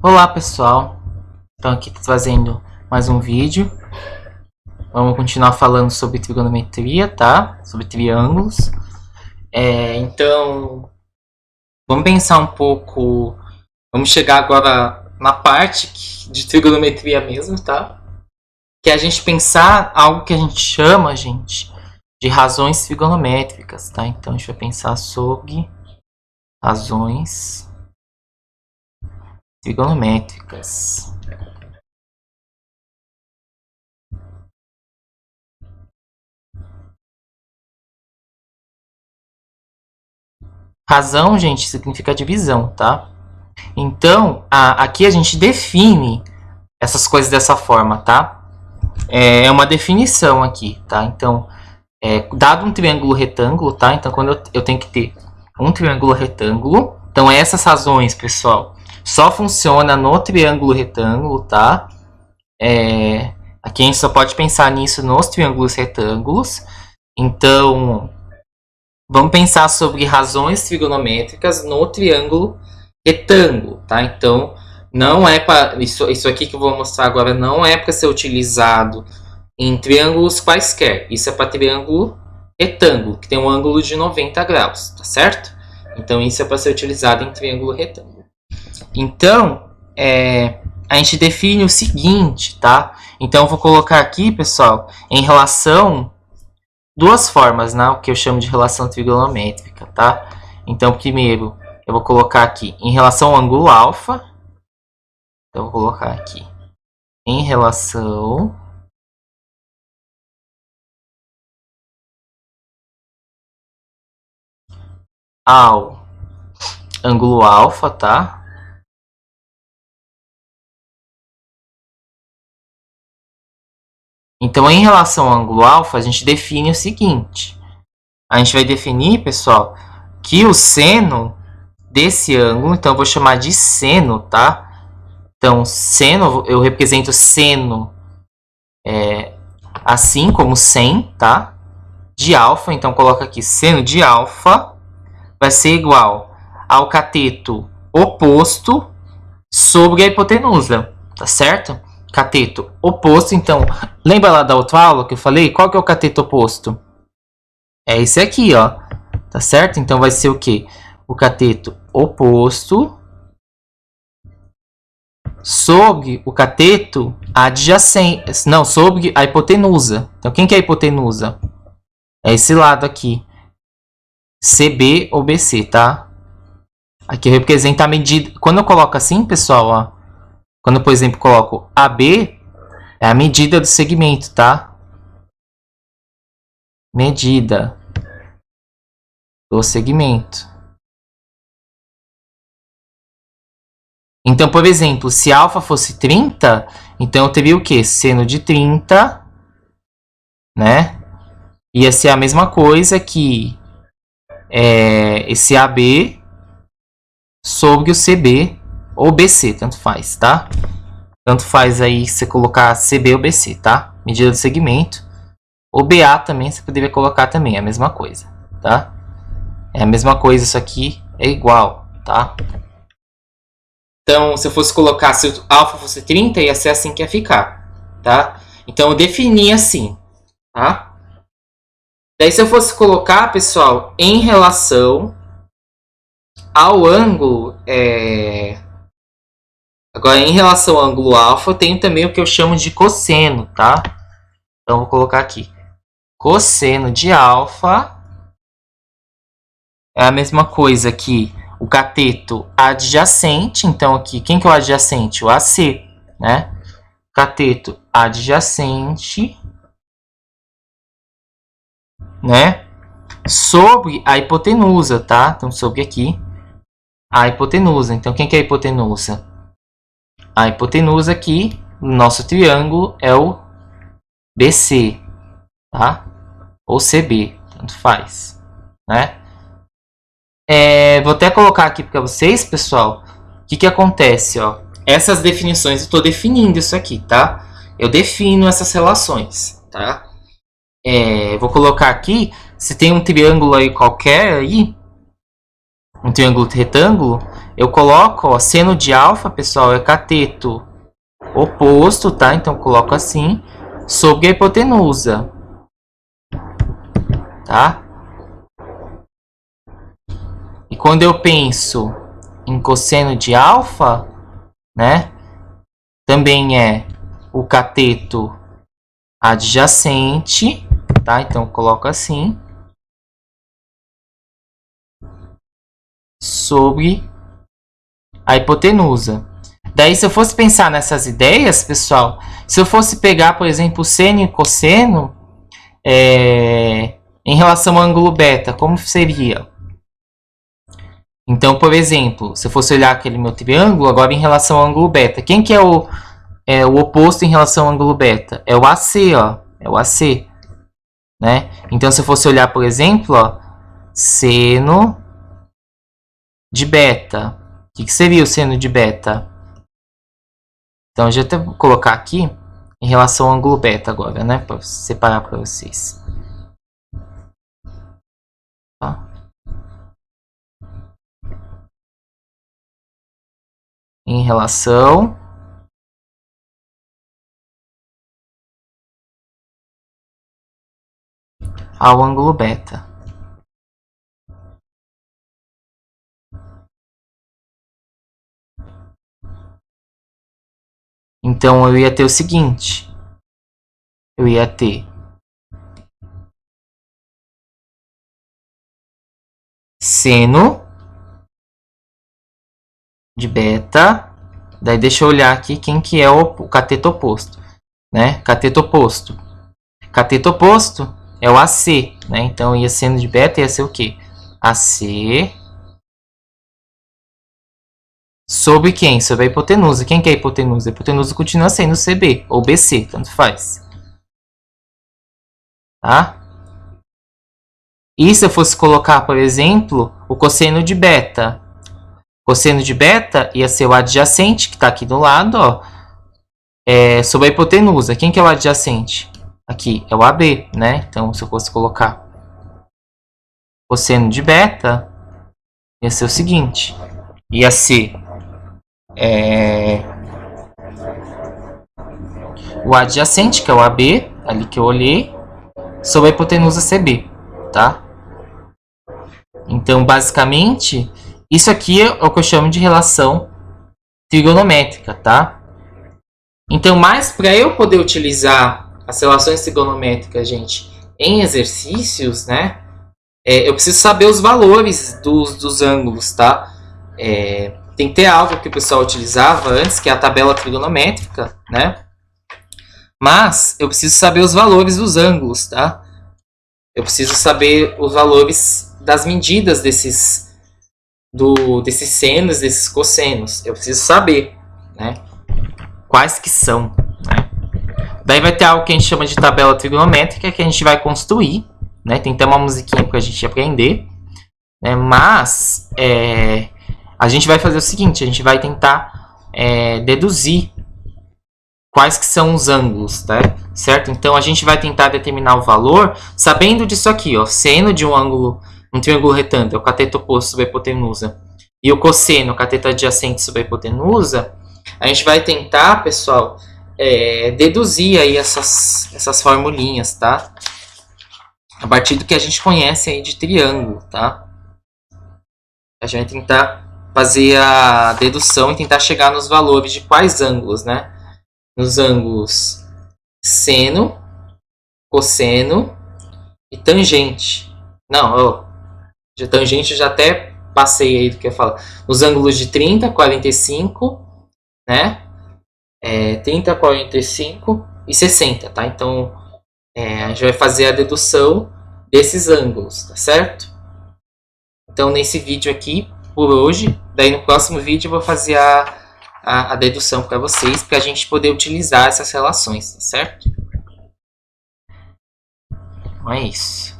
Olá pessoal, então aqui trazendo mais um vídeo. Vamos continuar falando sobre trigonometria, tá? Sobre triângulos. Então, vamos pensar um pouco. Vamos chegar agora na parte de trigonometria mesmo, tá? Que é a gente pensar algo que a gente chama, gente, de razões trigonométricas, tá? Então a gente vai pensar sobre razões trigonométricas. Razão, gente, significa divisão, tá? Então, aqui a gente define essas coisas dessa forma, tá? É uma definição aqui, tá? Então, dado um triângulo retângulo, tá? Então, quando eu tenho que ter um triângulo retângulo, então essas razões, pessoal, só funciona no triângulo retângulo, tá? Aqui a gente só pode pensar nisso nos triângulos retângulos. Então, vamos pensar sobre razões trigonométricas no triângulo retângulo, tá? Então, não é para isso aqui que eu vou mostrar agora não é para ser utilizado em triângulos quaisquer. Isso é para triângulo retângulo, que tem um ângulo de 90 graus, tá certo? Então, isso é para ser utilizado em triângulo retângulo. Então, a gente define o seguinte, tá? Então, eu vou colocar aqui, pessoal, em relação duas formas, né? O que eu chamo de relação trigonométrica, tá? Então, primeiro, eu vou colocar aqui em relação ao ângulo alfa. Então, eu vou colocar aqui em relação ao ângulo alfa, tá? Então, em relação ao ângulo alfa, a gente define o seguinte. A gente vai definir, pessoal, que o seno desse ângulo, então eu vou chamar de seno, tá? Então, seno, eu represento seno assim como 100, tá? De alfa, então coloca aqui seno de alfa vai ser igual ao cateto oposto sobre a hipotenusa, tá certo? Cateto oposto, então, lembra lá da outra aula que eu falei? Qual que é o cateto oposto? É esse aqui, ó, tá certo? Então vai ser o quê? O cateto oposto sobre o cateto adjacente, não, sobre a hipotenusa. Então, quem que é a hipotenusa? É esse lado aqui, CB ou BC, tá? Aqui representa a medida. Quando eu coloco assim, pessoal, ó, quando eu, por exemplo, coloco AB, é a medida do segmento, tá? Medida do segmento. Então, por exemplo, se alfa fosse 30, então eu teria o quê? Seno de 30, né? Ia ser a mesma coisa que esse AB sobre o CB ou BC, tanto faz, tá? Tanto faz aí você colocar CB ou BC, tá? Medida do segmento. Ou BA também você poderia colocar também, é a mesma coisa, tá? É a mesma coisa, isso aqui é igual, tá? Então, se eu fosse colocar, se o alfa fosse 30, ia ser assim que ia ficar, tá? Então, eu defini assim, tá? Daí, se eu fosse colocar, pessoal, em relação ao ângulo... Agora, em relação ao ângulo alfa, eu tenho também o que eu chamo de cosseno, tá? Então, vou colocar aqui. Cosseno de alfa é a mesma coisa que o cateto adjacente. Então, aqui, quem que é o adjacente? O AC, né? Cateto adjacente, né? Sobre a hipotenusa, tá? Então, sobre aqui, a hipotenusa. Então, quem que é a hipotenusa? A hipotenusa aqui, no nosso triângulo, é o BC, tá? Ou CB, tanto faz, né? Vou até colocar aqui para vocês, pessoal, o que acontece, ó. Essas definições, eu estou definindo isso aqui, tá? Eu defino essas relações, tá? Vou colocar aqui, se tem um triângulo aí qualquer aí, um triângulo retângulo, eu coloco, ó, seno de alfa, pessoal, é cateto oposto, tá? Então eu coloco assim, sobre a hipotenusa, tá? E quando eu penso em cosseno de alfa, né? Também é o cateto adjacente, tá? Então eu coloco assim, sobre a hipotenusa. Daí, se eu fosse pensar nessas ideias, pessoal, se eu fosse pegar, por exemplo, seno e cosseno, em relação ao ângulo beta, como seria? Então, por exemplo, se eu fosse olhar aquele meu triângulo, agora em relação ao ângulo beta, quem que é o oposto em relação ao ângulo beta? É o AC, ó. É o AC, né? Então, se eu fosse olhar, por exemplo, ó, seno de beta. O que seria o seno de beta? Então, eu já até vou colocar aqui em relação ao ângulo beta agora, né? Para separar para vocês. Tá? Em relação ao ângulo beta. Então, eu ia ter o seguinte. Eu ia ter seno de beta. Daí, deixa eu olhar aqui quem que é o cateto oposto. Né? Cateto oposto. Cateto oposto é o AC. Né? Então, ia seno de beta ia ser o quê? AC sobre quem? Sobre a hipotenusa. Quem que é a hipotenusa? A hipotenusa continua sendo CB ou BC, tanto faz. Tá? E se eu fosse colocar, por exemplo, o cosseno de beta? Cosseno de beta ia ser o adjacente, que está aqui do lado, ó, sobre a hipotenusa. Quem que é o adjacente? Aqui é o AB, né? Então, se eu fosse colocar cosseno de beta, ia ser o seguinte. Ia ser o adjacente, que é o AB, ali que eu olhei, sobre a hipotenusa CB, tá? Então, basicamente, isso aqui é o que eu chamo de relação trigonométrica, tá? Então, mais para eu poder utilizar as relações trigonométricas, gente, em exercícios, né? Eu preciso saber os valores dos ângulos, tá? Tem que ter algo que o pessoal utilizava antes, que é a tabela trigonométrica, né? Mas eu preciso saber os valores dos ângulos, tá? Eu preciso saber os valores das medidas desses senos, desses cossenos. Eu preciso saber, né? Quais que são, né? Daí vai ter algo que a gente chama de tabela trigonométrica, que a gente vai construir, né? Tem até uma musiquinha pra gente aprender, né? Mas a gente vai fazer o seguinte, a gente vai tentar deduzir quais que são os ângulos, tá? Certo? Então a gente vai tentar determinar o valor sabendo disso aqui, ó, seno de um triângulo retângulo, o cateto oposto sobre a hipotenusa, e o cosseno, o cateto adjacente sobre a hipotenusa. A gente vai tentar, pessoal, deduzir aí essas formulinhas, tá? A partir do que a gente conhece aí de triângulo, tá? A gente vai tentar fazer a dedução e tentar chegar nos valores de quais ângulos, né? Nos ângulos seno, cosseno e tangente. Não, de tangente eu já até passei aí do que eu ia falar. Nos ângulos de 30, 45, né? 30, 45 e 60, tá? Então, a gente vai fazer a dedução desses ângulos, tá certo? Então, nesse vídeo aqui, por hoje, daí no próximo vídeo eu vou fazer a dedução para vocês, para a gente poder utilizar essas relações, tá certo? Então é isso.